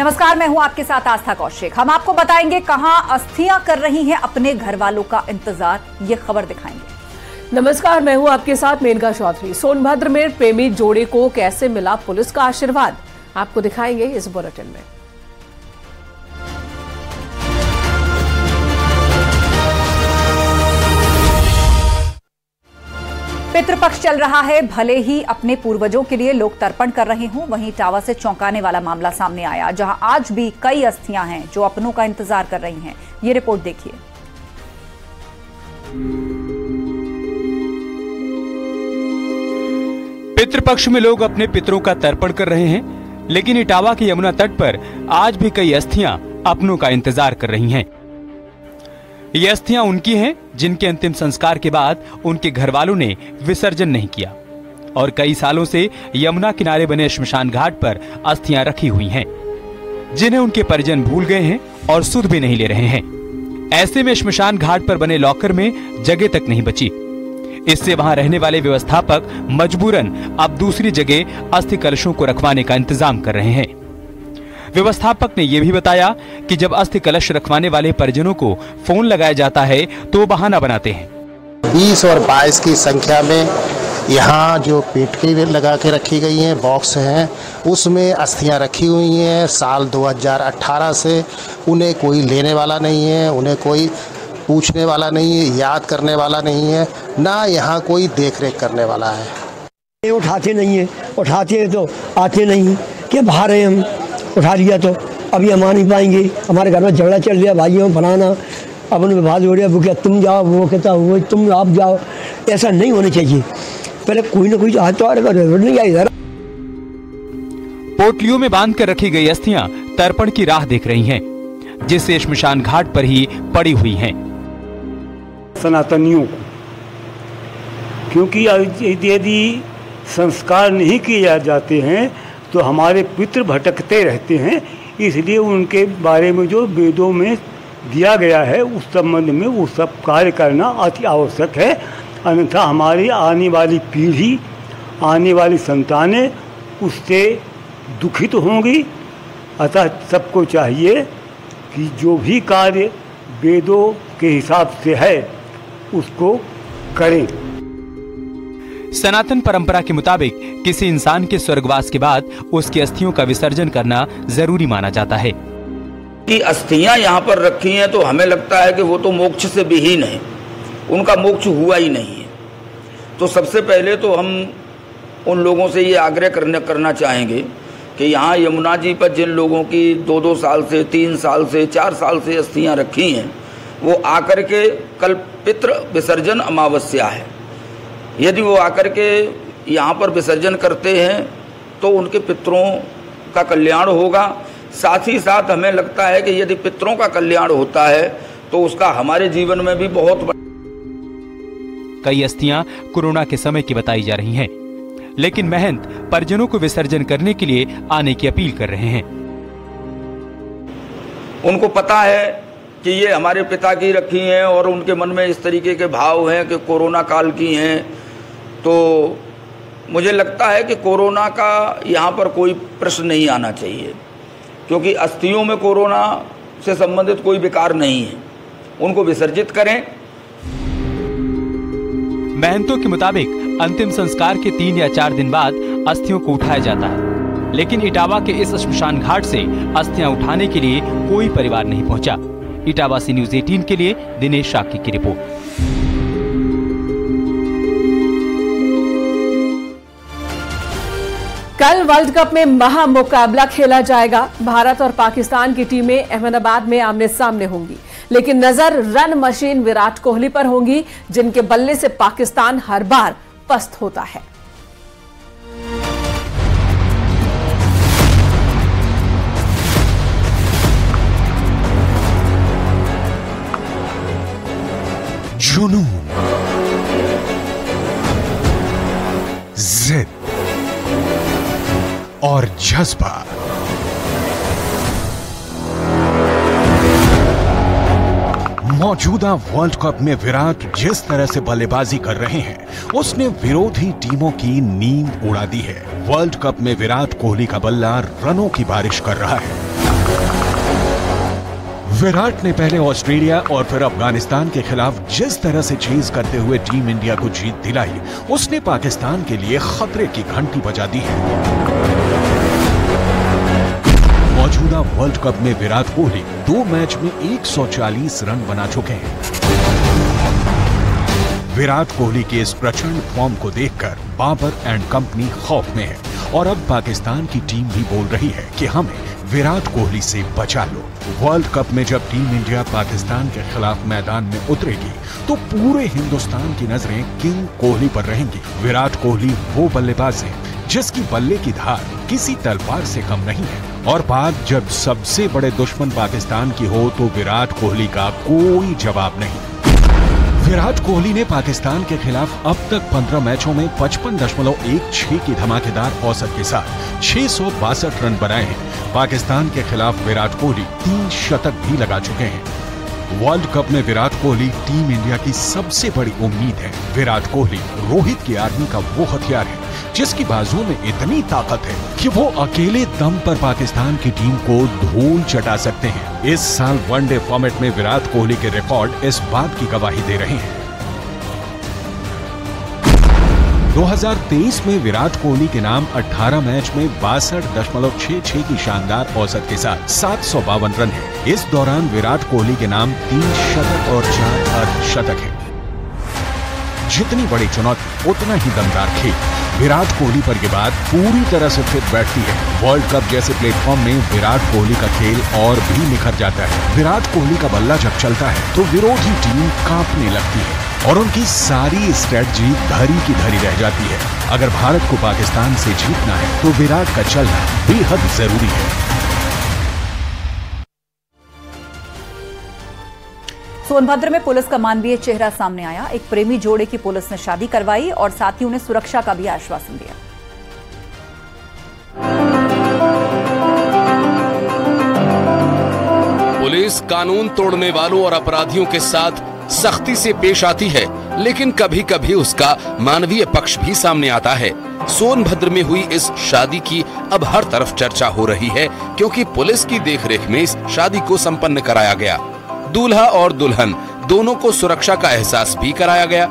नमस्कार, मैं हूं आपके साथ आस्था कौशिक। हम आपको बताएंगे कहां अस्थियां कर रही हैं अपने घर वालों का इंतजार, ये खबर दिखाएंगे। नमस्कार, मैं हूं आपके साथ मेनका चौधरी। सोनभद्र में प्रेमी जोड़े को कैसे मिला पुलिस का आशीर्वाद, आपको दिखाएंगे इस बुलेटिन में। पितृपक्ष चल रहा है, भले ही अपने पूर्वजों के लिए लोग तर्पण कर रहे हों, वहीं इटावा से चौंकाने वाला मामला सामने आया, जहां आज भी कई अस्थियां हैं जो अपनों का इंतजार कर रही हैं। ये रिपोर्ट देखिए। पितृपक्ष में लोग अपने पितरों का तर्पण कर रहे हैं, लेकिन इटावा के यमुना तट पर आज भी कई अस्थियां अपनों का इंतजार कर रही हैं। ये अस्थियां उनकी हैं जिनके अंतिम संस्कार के बाद उनके घर वालों ने विसर्जन नहीं किया और कई सालों से यमुना किनारे बने श्मशान घाट पर अस्थियां रखी हुई हैं, जिन्हें उनके परिजन भूल गए हैं और सुध भी नहीं ले रहे हैं। ऐसे में श्मशान घाट पर बने लॉकर में जगह तक नहीं बची। इससे वहां रहने वाले व्यवस्थापक मजबूरन अब दूसरी जगह अस्थि कलशों को रखवाने का इंतजाम कर रहे हैं। व्यवस्थापक ने यह भी बताया कि जब अस्थि कलश रखवाने वाले परिजनों को फोन लगाया जाता है तो वो बहाना बनाते हैं। 20 और 22 की संख्या में यहाँ जो पेटके लगा के रखी गई हैं, बॉक्स हैं, उसमें अस्थियाँ रखी हुई हैं। साल 2018 से उन्हें कोई लेने वाला नहीं है, उन्हें कोई पूछने वाला नहीं है, याद करने वाला नहीं है, ना यहाँ कोई देख रेख करने वाला है। उठाते नहीं है, उठाते तो आते नहीं, क्या बाहर है, हम उठा लिया तो अभी हम आ नहीं पाएंगे। हमारे घर में झगड़ा चल रहा, भाइयों बनाना, अपन विवाद हो रहा, वो क्या तुम जाओ, वो कहता वो तुम आप जाओ। ऐसा नहीं होना चाहिए। पहले कोई ना कोई हाथ तो नहीं आई। इधर पोटलियों में बांध कर रखी गई अस्थियां तर्पण की राह देख रही हैं, जिससे श्मशान घाट पर ही पड़ी हुई हैं। सनातनियों को, क्योंकि यदि संस्कार नहीं किए जाते हैं तो हमारे पितृ भटकते रहते हैं, इसलिए उनके बारे में जो वेदों में दिया गया है उस संबंध में वो सब कार्य करना अति आवश्यक है। अन्यथा हमारी आने वाली पीढ़ी, आने वाली संतानें उससे दुखित होंगी। अतः सबको चाहिए कि जो भी कार्य वेदों के हिसाब से है उसको करें। सनातन परंपरा के मुताबिक किसी इंसान के स्वर्गवास के बाद उसकी अस्थियों का विसर्जन करना जरूरी माना जाता है। कि अस्थियां यहाँ पर रखी हैं तो हमें लगता है कि वो तो मोक्ष से विहीन है, उनका मोक्ष हुआ ही नहीं है। तो सबसे पहले तो हम उन लोगों से ये आग्रह करना चाहेंगे कि यहाँ यमुना जी पर जिन लोगों की 2-2 साल से, 3 साल से, 4 साल से अस्थियां रखी हैं, वो आकर के, कल पितृ विसर्जन अमावस्या है, यदि वो आकर के यहाँ पर विसर्जन करते हैं तो उनके पितरों का कल्याण होगा। साथ ही साथ हमें लगता है कि यदि पितरों का कल्याण होता है तो उसका हमारे जीवन में भी बहुत कई अस्थियां कोरोना के समय की बताई जा रही हैं, लेकिन महंत परिजनों को विसर्जन करने के लिए आने की अपील कर रहे हैं। उनको पता है कि ये हमारे पिता की रखी हैं और उनके मन में इस तरीके के भाव हैं कि कोरोना काल की हैं, तो मुझे लगता है कि कोरोना का यहाँ पर कोई प्रश्न नहीं आना चाहिए, क्योंकि अस्थियों में कोरोना से संबंधित कोई विकार नहीं है। उनको विसर्जित करें। महंतों के मुताबिक अंतिम संस्कार के 3 या 4 दिन बाद अस्थियों को उठाया जाता है, लेकिन इटावा के इस श्मशान घाट से अस्थियां उठाने के लिए कोई परिवार नहीं पहुंचा। इटावा से न्यूज़ 18 के लिए दिनेश शाकी की रिपोर्ट। कल वर्ल्ड कप में महा मुकाबला खेला जाएगा। भारत और पाकिस्तान की टीमें अहमदाबाद में आमने सामने होंगी, लेकिन नजर रन मशीन विराट कोहली पर होंगी, जिनके बल्ले से पाकिस्तान हर बार पस्त होता है। जुनून, जिद और जज्बा, मौजूदा वर्ल्ड कप में विराट जिस तरह से बल्लेबाजी कर रहे हैं, उसने विरोधी टीमों की नींद उड़ा दी है। वर्ल्ड कप में विराट कोहली का बल्ला रनों की बारिश कर रहा है। विराट ने पहले ऑस्ट्रेलिया और फिर अफगानिस्तान के खिलाफ जिस तरह से चेज करते हुए टीम इंडिया को जीत दिलाई, उसने पाकिस्तान के लिए खतरे की घंटी बजा दी है। मौजूदा वर्ल्ड कप में विराट कोहली 2 मैच में 140 रन बना चुके हैं। विराट कोहली के इस प्रचंड फॉर्म को देखकर बाबर एंड कंपनी खौफ में है और अब पाकिस्तान की टीम भी बोल रही है कि हमें विराट कोहली से बचा लो। वर्ल्ड कप में जब टीम इंडिया पाकिस्तान के खिलाफ मैदान में उतरेगी तो पूरे हिंदुस्तान की नजरें किंग कोहली पर रहेंगी। विराट कोहली वो बल्लेबाज है जिसकी बल्ले की धार किसी तलवार से कम नहीं है और बात जब सबसे बड़े दुश्मन पाकिस्तान की हो तो विराट कोहली का कोई जवाब नहीं। विराट कोहली ने पाकिस्तान के खिलाफ अब तक 15 मैचों में 55.16 की धमाकेदार औसत के साथ 662 रन बनाए हैं। पाकिस्तान के खिलाफ विराट कोहली 3 शतक भी लगा चुके हैं। वर्ल्ड कप में विराट कोहली टीम इंडिया की सबसे बड़ी उम्मीद है। विराट कोहली रोहित की आर्मी का वो हथियार है जिसकी बाजुओं में इतनी ताकत है कि वो अकेले दम पर पाकिस्तान की टीम को धूल चटा सकते हैं। इस साल वनडे फॉर्मेट में विराट कोहली के रिकॉर्ड इस बात की गवाही दे रहे हैं। 2023 में विराट कोहली के नाम 18 मैच में 62.66 की शानदार औसत के साथ 752 रन है। इस दौरान विराट कोहली के नाम 3 शतक और 4 अर्धशतक है। जितनी बड़ी चुनौती उतना ही दमदार खेल। विराट कोहली पर यह बात पूरी तरह से फिट बैठती है। वर्ल्ड कप जैसे प्लेटफॉर्म में विराट कोहली का खेल और भी निखर जाता है। विराट कोहली का बल्ला जब चलता है तो विरोधी टीम कांपने लगती है और उनकी सारी स्ट्रेटजी धरी की धरी रह जाती है। अगर भारत को पाकिस्तान से जीतना है तो विराट का चलना बेहद जरूरी है। सोनभद्र में पुलिस का मानवीय चेहरा सामने आया। एक प्रेमी जोड़े की पुलिस ने शादी करवाई और साथ ही उन्हें सुरक्षा का भी आश्वासन दिया। पुलिस कानून तोड़ने वालों और अपराधियों के साथ सख्ती से पेश आती है, लेकिन कभी कभी उसका मानवीय पक्ष भी सामने आता है। सोनभद्र में हुई इस शादी की अब हर तरफ चर्चा हो रही है क्योंकि पुलिस की देखरेख में इस शादी को संपन्न कराया गया। दूल्हा और दुल्हन दोनों को सुरक्षा का एहसास भी कराया गया।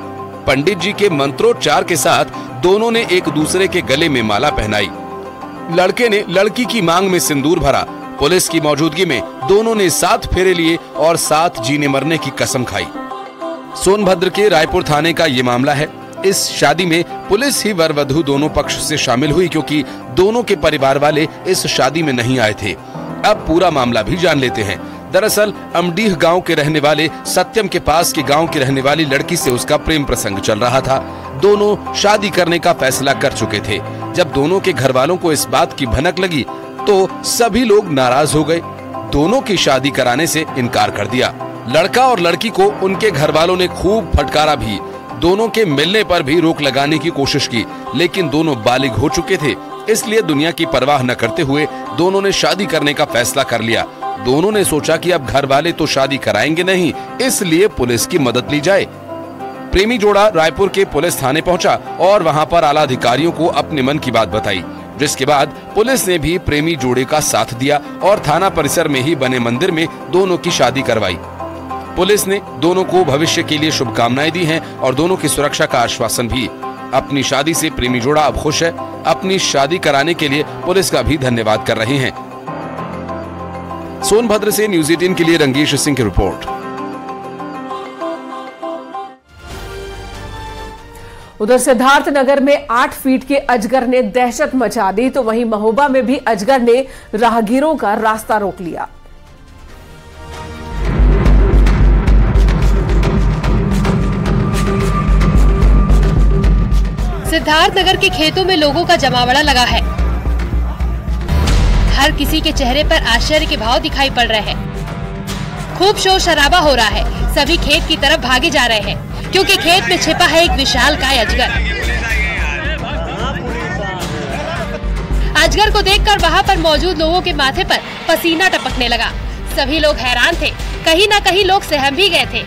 पंडित जी के मंत्रोच्चार के साथ दोनों ने एक दूसरे के गले में माला पहनाई। लड़के ने लड़की की मांग में सिंदूर भरा। पुलिस की मौजूदगी में दोनों ने 7 फेरे लिए और साथ जीने मरने की कसम खाई। सोनभद्र के रायपुर थाने का ये मामला है। इस शादी में पुलिस ही वर वधू दोनों पक्ष से शामिल हुई क्योंकि दोनों के परिवार वाले इस शादी में नहीं आए थे। अब पूरा मामला भी जान लेते हैं। दरअसल अमडीह गांव के रहने वाले सत्यम के पास के गांव की रहने वाली लड़की से उसका प्रेम प्रसंग चल रहा था। दोनों शादी करने का फैसला कर चुके थे। जब दोनों के घर वालों को इस बात की भनक लगी तो सभी लोग नाराज हो गए। दोनों की शादी कराने से इनकार कर दिया। लड़का और लड़की को उनके घर वालों ने खूब फटकारा भी। दोनों के मिलने पर भी रोक लगाने की कोशिश की, लेकिन दोनों बालिग हो चुके थे, इसलिए दुनिया की परवाह न करते हुए दोनों ने शादी करने का फैसला कर लिया। दोनों ने सोचा कि अब घर वाले तो शादी कराएंगे नहीं, इसलिए पुलिस की मदद ली जाए। प्रेमी जोड़ा रायपुर के पुलिस थाने पहुंचा और वहां पर आला अधिकारियों को अपने मन की बात बताई, जिसके बाद पुलिस ने भी प्रेमी जोड़े का साथ दिया और थाना परिसर में ही बने मंदिर में दोनों की शादी करवाई। पुलिस ने दोनों को भविष्य के लिए शुभकामनाएं दी हैं और दोनों की सुरक्षा का आश्वासन भी। अपनी शादी से प्रेमी जोड़ा अब खुश है। अपनी शादी कराने के लिए पुलिस का भी धन्यवाद कर रहे हैं। सोनभद्र से न्यूज़ 18 के लिए रंगेश सिंह की रिपोर्ट। उधर सिद्धार्थनगर में 8 फीट के अजगर ने दहशत मचा दी तो वहीं महोबा में भी अजगर ने राहगीरों का रास्ता रोक लिया। सिद्धार्थनगर के खेतों में लोगों का जमावड़ा लगा है। हर किसी के चेहरे पर आश्चर्य के भाव दिखाई पड़ रहे हैं। खूब शोर शराबा हो रहा है। सभी खेत की तरफ भागे जा रहे हैं क्योंकि खेत में छिपा है एक विशालकाय अजगर। अजगर को देखकर वहां पर मौजूद लोगों के माथे पर पसीना टपकने लगा। सभी लोग हैरान थे। कहीं न कहीं लोग सहम भी गए थे।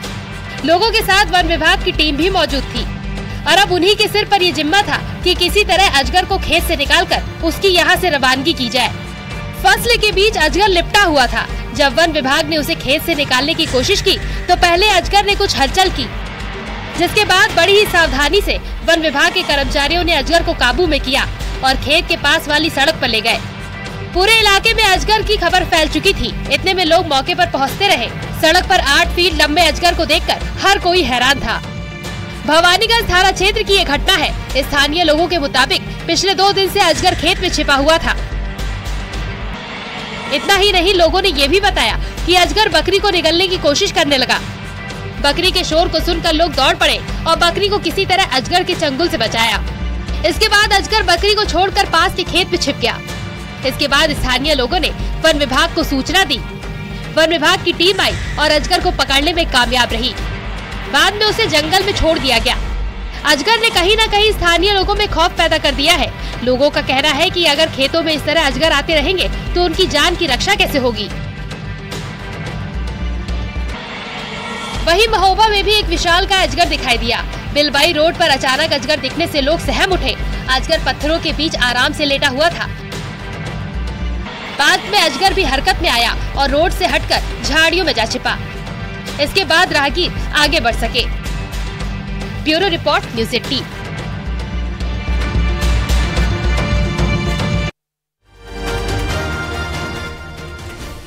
लोगों के साथ वन विभाग की टीम भी मौजूद थी और अब उन्हीं के सिर पर ये जिम्मा था कि किसी तरह अजगर को खेत से निकालकर उसकी यहाँ से रवानगी की जाए। फसल के बीच अजगर लिपटा हुआ था। जब वन विभाग ने उसे खेत से निकालने की कोशिश की तो पहले अजगर ने कुछ हलचल की, जिसके बाद बड़ी ही सावधानी से वन विभाग के कर्मचारियों ने अजगर को काबू में किया और खेत के पास वाली सड़क पर ले गए। पूरे इलाके में अजगर की खबर फैल चुकी थी। इतने में लोग मौके पर पहुंचते रहे। सड़क पर 8 फीट लंबे अजगर को देखकर हर कोई हैरान था। भवानीगंज थाना क्षेत्र की ये घटना है। स्थानीय लोगों के मुताबिक पिछले 2 दिन से अजगर खेत में छिपा हुआ था। इतना ही नहीं, लोगों ने ये भी बताया कि अजगर बकरी को निगलने की कोशिश करने लगा। बकरी के शोर को सुनकर लोग दौड़ पड़े और बकरी को किसी तरह अजगर के चंगुल से बचाया। इसके बाद अजगर बकरी को छोड़कर पास के खेत में छिप गया। इसके बाद स्थानीय लोगों ने वन विभाग को सूचना दी। वन विभाग की टीम आई और अजगर को पकड़ने में कामयाब रही। बाद में उसे जंगल में छोड़ दिया गया। अजगर ने कहीं न कहीं स्थानीय लोगों में खौफ पैदा कर दिया है। लोगों का कहना है कि अगर खेतों में इस तरह अजगर आते रहेंगे तो उनकी जान की रक्षा कैसे होगी। वहीं महोबा में भी एक विशालकाय अजगर दिखाई दिया। बिलबाई रोड पर अचानक अजगर दिखने से लोग सहम उठे। अजगर पत्थरों के बीच आराम से लेटा हुआ था। बाद में अजगर भी हरकत में आया और रोड से हटकर झाड़ियों में जा छिपा। इसके बाद राहगीर आगे बढ़ सके। Bureau report, news 18।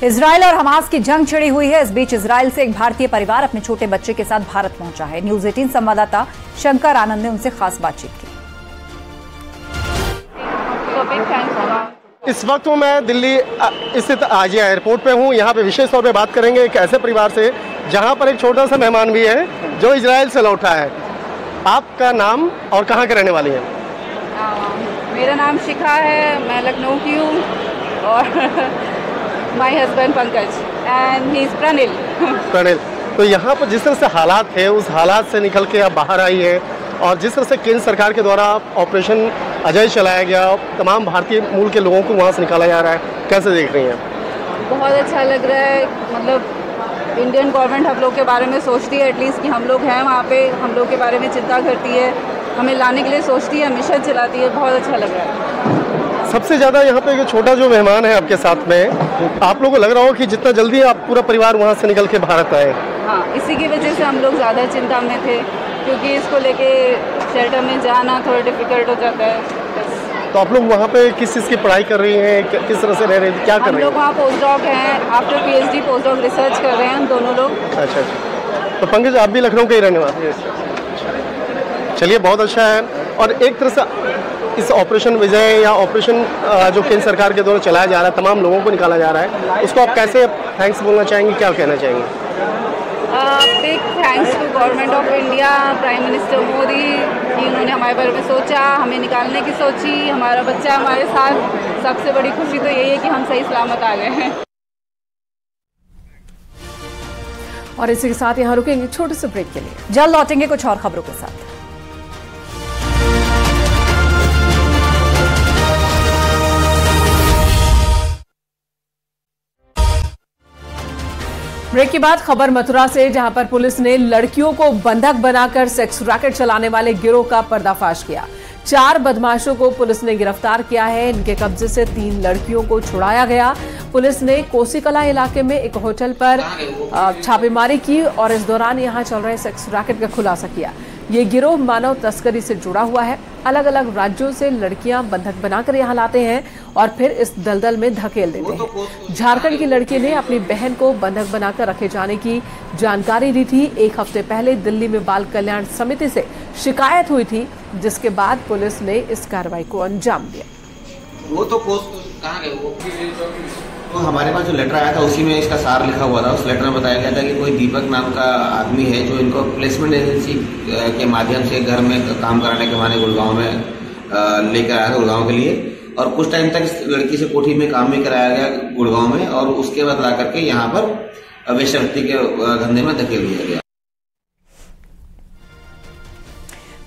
इजराइल और हमास की जंग छिड़ी हुई है। इस बीच इजराइल से एक भारतीय परिवार अपने छोटे बच्चे के साथ भारत पहुंचा है। न्यूज़ 18 संवाददाता शंकर आनंद ने उनसे खास बातचीत की। इस वक्त मैं दिल्ली स्थित आजिया एयरपोर्ट पे हूँ। यहाँ पे विशेष तौर पे बात करेंगे एक ऐसे परिवार से जहाँ पर एक छोटा सा मेहमान भी है जो इजराइल से लौटा है। आपका नाम और कहाँ के रहने वाली हैं? मेरा नाम शिखा है, मैं लखनऊ की हूँ और my husband Pankaj and he is Pranil. Pranil, तो यहाँ पर जिस तरह से हालात थे उस हालात से निकल के आप बाहर आई है और जिस तरह से केंद्र सरकार के द्वारा ऑपरेशन अजय चलाया गया, तमाम भारतीय मूल के लोगों को वहाँ से निकाला जा रहा है, कैसे देख रही हैं? बहुत अच्छा लग रहा है। मतलब इंडियन गवर्नमेंट हम लोग के बारे में सोचती है, एटलीस्ट कि हम लोग हैं वहाँ पे, हम लोग के बारे में चिंता करती है, हमें लाने के लिए सोचती है, मिशन चलाती है। बहुत अच्छा लग रहा है। सबसे ज़्यादा यहाँ पे छोटा जो मेहमान है आपके साथ में, आप लोगों को लग रहा हो कि जितना जल्दी आप पूरा परिवार वहाँ से निकल के भारत आए? हाँ, इसी की वजह से हम लोग ज़्यादा चिंता में थे क्योंकि इसको लेके शेल्टर में जाना थोड़ा डिफिकल्ट हो जाता है। तो आप लोग वहाँ पे किस चीज़ की पढ़ाई कर रही हैं, किस तरह से रह रहे हैं, क्या कर रहे हैं? हम लोग वहाँ पोस्ट डॉक हैं, after PhD post doc research कर रहे हैं हम दोनों लोग। अच्छा। तो पंकज, आप भी लखनऊ के ही रहने वाले? चलिए, बहुत अच्छा है। और एक तरह से इस ऑपरेशन विजय या ऑपरेशन जो केंद्र सरकार के द्वारा चलाया जा रहा है, तमाम लोगों को निकाला जा रहा है, उसको आप कैसे थैंक्स बोलना चाहेंगे, क्या कहना चाहेंगे? Big thanks to government of India, prime minister Modi कि उन्होंने हमारे बारे में सोचा, हमें निकालने की सोची, हमारा बच्चा हमारे साथ। सबसे बड़ी खुशी तो यही है कि हम सही सलामत आ गए हैं। और इसी के साथ यहाँ रुकेंगे छोटे से ब्रेक के लिए। जल्द लौटेंगे कुछ और खबरों के साथ। ब्रेक के बाद खबर मथुरा से, जहां पर पुलिस ने लड़कियों को बंधक बनाकर सेक्स रैकेट चलाने वाले गिरोह का पर्दाफाश किया। 4 बदमाशों को पुलिस ने गिरफ्तार किया है। इनके कब्जे से 3 लड़कियों को छुड़ाया गया। पुलिस ने कोसीकला इलाके में एक होटल पर छापेमारी की और इस दौरान यहां चल रहे सेक्स रैकेट का खुलासा किया। ये गिरोह मानव तस्करी से जुड़ा हुआ है। अलग अलग राज्यों से लड़कियां बंधक बनाकर यहां लाते हैं और फिर इस दलदल में धकेल देते हैं। झारखंड की लड़की ने अपनी बहन को बंधक बनाकर रखे जाने की जानकारी दी थी। 1 हफ्ते पहले दिल्ली में बाल कल्याण समिति से शिकायत हुई थी, जिसके बाद पुलिस ने इस कार्रवाई को अंजाम दिया। वो तो कहाँ गए वो? तो हमारे पास जो लेटर आया था उसी में इसका सार लिखा हुआ था। उस लेटर में बताया गया था कि कोई दीपक नाम का आदमी है जो इनको प्लेसमेंट एजेंसी के माध्यम से घर में काम कराने के माने गुड़गांव में लेकर आया था, गुड़गांव के लिए। और कुछ टाइम तक इस लड़की से कोठी में काम भी कराया गया गुड़गांव में और उसके बाद ला करके यहाँ पर वेश्यावृत्ति के धंधे में धकेल दिया गया।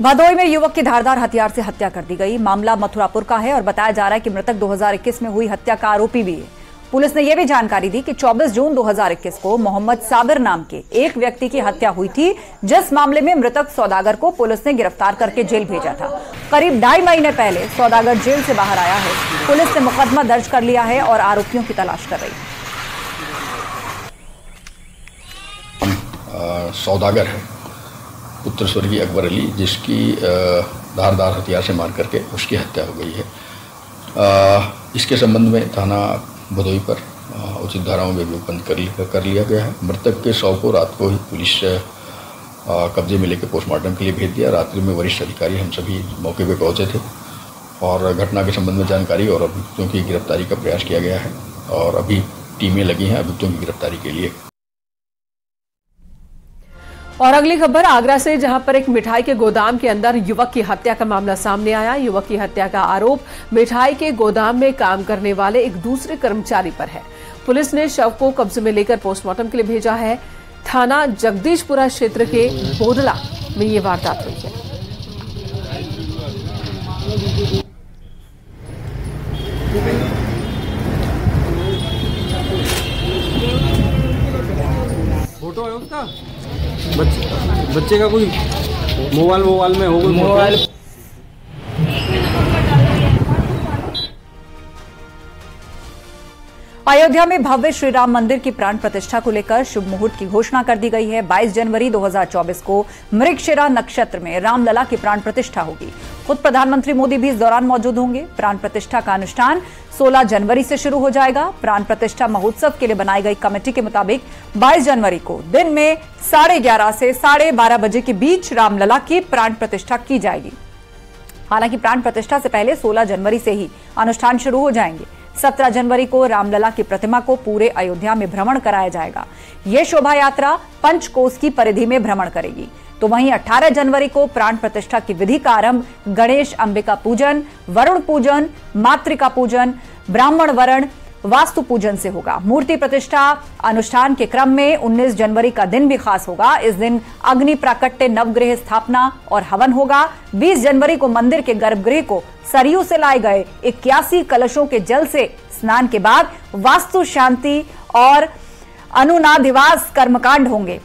भदोई में युवक की धारदार हथियार से हत्या कर दी गई। मामला मथुरापुर का है और बताया जा रहा है कि मृतक 2021 में हुई हत्या का आरोपी भी है। पुलिस ने यह भी जानकारी दी कि 24 जून 2021 को मोहम्मद साबिर नाम के एक व्यक्ति की हत्या हुई थी, जिस मामले में मृतक सौदागर को पुलिस ने गिरफ्तार करके जेल भेजा था। करीब 2.5 महीने पहले सौदागर जेल से बाहर आया है। पुलिस ने मुकदमा दर्ज कर लिया है और आरोपियों की तलाश कर रही है। सौदागर है, पुत्र स्वर्गीय अकबर अली, जिसकी धारदार हथियार से मार करके उसकी हत्या हो गई है। इसके संबंध में थाना भदोई पर उचित धाराओं में बंद कर लिया गया है। मृतक के शव को रात को ही पुलिस कब्जे में लेकर पोस्टमार्टम के लिए भेज दिया। रात्रि में वरिष्ठ अधिकारी हम सभी मौके पर पहुंचे थे और घटना के संबंध में जानकारी और अभियुक्तों की गिरफ्तारी का प्रयास किया गया है और अभी टीमें लगी हैं अभियुक्तों की गिरफ्तारी के लिए। और अगली खबर आगरा से, जहां पर एक मिठाई के गोदाम के अंदर युवक की हत्या का मामला सामने आया। युवक की हत्या का आरोप मिठाई के गोदाम में काम करने वाले एक दूसरे कर्मचारी पर है। पुलिस ने शव को कब्जे में लेकर पोस्टमार्टम के लिए भेजा है। थाना जगदीशपुरा क्षेत्र के बोदला में ये वारदात हुई है। फोटो है उसका, बच्चे का कोई मोबाइल में हो, कोई मोबाइल। अयोध्या में भव्य श्री राम मंदिर की प्राण प्रतिष्ठा को लेकर शुभ मुहूर्त की घोषणा कर दी गई है। 22 जनवरी 2024 को मृगशिरा नक्षत्र में रामलला की प्राण प्रतिष्ठा होगी। खुद प्रधानमंत्री मोदी भी इस दौरान मौजूद होंगे। प्राण प्रतिष्ठा का अनुष्ठान 16 जनवरी से शुरू हो जाएगा। प्राण प्रतिष्ठा महोत्सव के लिए बनाई गई कमेटी के मुताबिक 22 जनवरी को दिन में 11:30 से 12:30 बजे के बीच रामलला की प्राण प्रतिष्ठा की जाएगी। हालांकि प्राण प्रतिष्ठा से पहले 16 जनवरी से ही अनुष्ठान शुरू हो जाएंगे। 17 जनवरी को रामलला की प्रतिमा को पूरे अयोध्या में भ्रमण कराया जाएगा। यह शोभा यात्रा पंचकोस की परिधि में भ्रमण करेगी। तो वहीं 18 जनवरी को प्राण प्रतिष्ठा की विधि का आरंभ गणेश अंबिका पूजन, वरुण पूजन, मातृका पूजन, ब्राह्मण वरण, वास्तु पूजन से होगा। मूर्ति प्रतिष्ठा अनुष्ठान के क्रम में 19 जनवरी का दिन भी खास होगा। इस दिन अग्नि प्राकट्य, नवग्रह स्थापना और हवन होगा। 20 जनवरी को मंदिर के गर्भगृह को सरयू से लाए गए 81 कलशों के जल से स्नान के बाद वास्तु शांति और अनुनाधिवास कर्मकांड होंगे।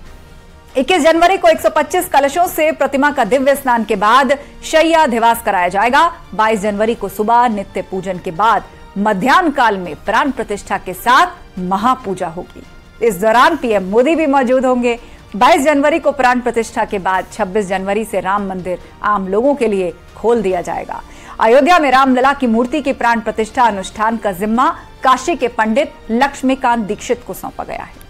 21 जनवरी को 125 कलशों से प्रतिमा का दिव्य स्नान के बाद शय्याधिवास कराया जाएगा। 22 जनवरी को सुबह नित्य पूजन के बाद मध्याह्न काल में प्राण प्रतिष्ठा के साथ महापूजा होगी। इस दौरान पीएम मोदी भी मौजूद होंगे। 22 जनवरी को प्राण प्रतिष्ठा के बाद 26 जनवरी से राम मंदिर आम लोगों के लिए खोल दिया जाएगा। अयोध्या में रामलला की मूर्ति की प्राण प्रतिष्ठा अनुष्ठान का जिम्मा काशी के पंडित लक्ष्मीकांत दीक्षित को सौंपा गया है।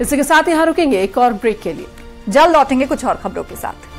इसी के साथ यहां रुकेंगे एक और ब्रेक के लिए। जल्द लौटेंगे कुछ और खबरों के साथ।